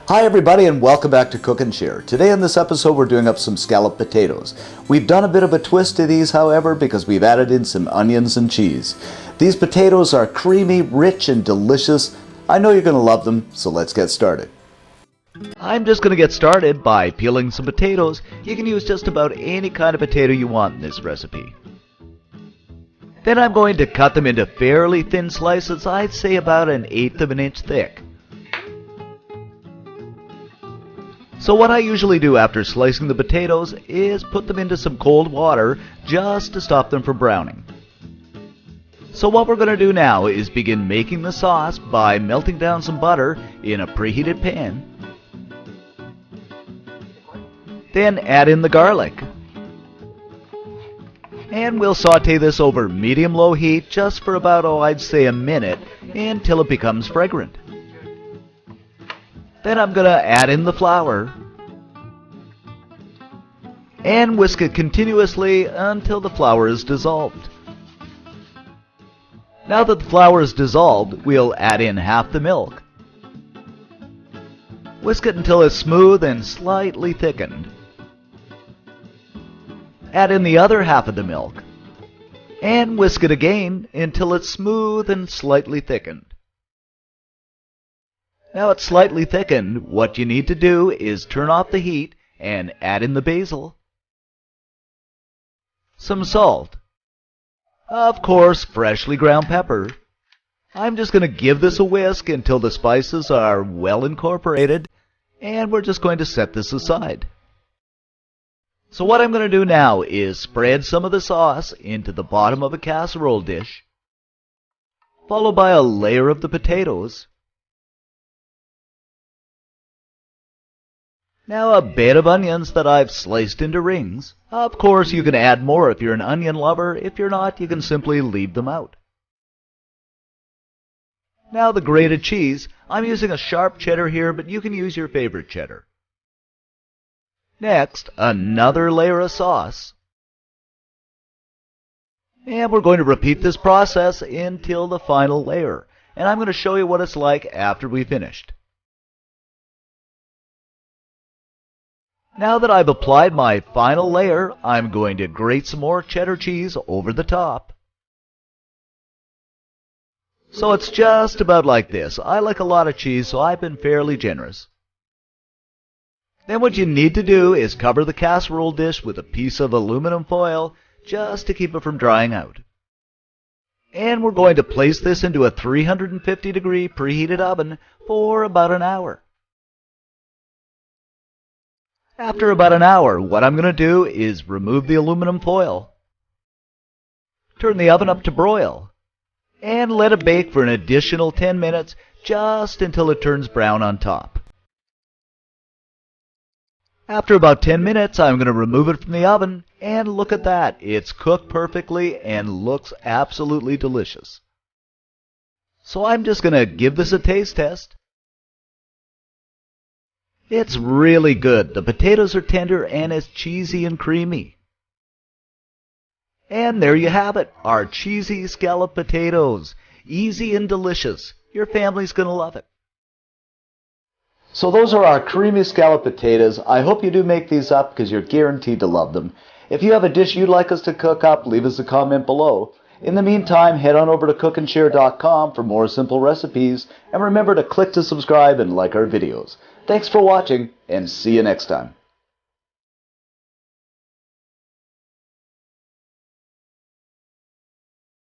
Hi everybody and welcome back to TheCooknShare. Today in this episode we're doing up some scalloped potatoes. We've done a bit of a twist to these, however, because we've added in some onions and cheese. These potatoes are creamy, rich, and delicious. I know you're going to love them, so let's get started. I'm just going to get started by peeling some potatoes. You can use just about any kind of potato you want in this recipe. Then I'm going to cut them into fairly thin slices, I'd say about 1/8 of an inch thick. So what I usually do after slicing the potatoes is put them into some cold water just to stop them from browning. So what we're going to do now is begin making the sauce by melting down some butter in a preheated pan. Then add in the garlic. And we'll saute this over medium-low heat just for about, I'd say a minute until it becomes fragrant. Then I'm going to add in the flour and whisk it continuously until the flour is dissolved. Now that the flour is dissolved, we'll add in half the milk. Whisk it until it's smooth and slightly thickened. Add in the other half of the milk and whisk it again until it's smooth and slightly thickened. Now it's slightly thickened, what you need to do is turn off the heat and add in the basil, some salt, of course freshly ground pepper. I'm just going to give this a whisk until the spices are well incorporated, and we're just going to set this aside. So what I'm going to do now is spread some of the sauce into the bottom of a casserole dish, followed by a layer of the potatoes. Now a bit of onions that I've sliced into rings. Of course you can add more if you're an onion lover. If you're not, you can simply leave them out. Now the grated cheese. I'm using a sharp cheddar here, but you can use your favorite cheddar. Next, another layer of sauce. And we're going to repeat this process until the final layer. And I'm going to show you what it's like after we finished. Now that I've applied my final layer, I'm going to grate some more cheddar cheese over the top. So it's just about like this. I like a lot of cheese, so I've been fairly generous. Then what you need to do is cover the casserole dish with a piece of aluminum foil just to keep it from drying out. And we're going to place this into a 350-degree preheated oven for about an hour. After about an hour, what I'm going to do is remove the aluminum foil, turn the oven up to broil, and let it bake for an additional 10 minutes just until it turns brown on top. After about 10 minutes, I'm going to remove it from the oven, and look at that. It's cooked perfectly and looks absolutely delicious. So I'm just going to give this a taste test. It's really good. The potatoes are tender and it's cheesy and creamy. And there you have it, our cheesy scalloped potatoes. Easy and delicious. Your family's going to love it. So those are our creamy scalloped potatoes. I hope you do make these up because you're guaranteed to love them. If you have a dish you'd like us to cook up, leave us a comment below. In the meantime, head on over to cookandshare.com for more simple recipes, and remember to click to subscribe and like our videos. Thanks for watching, and see you next time.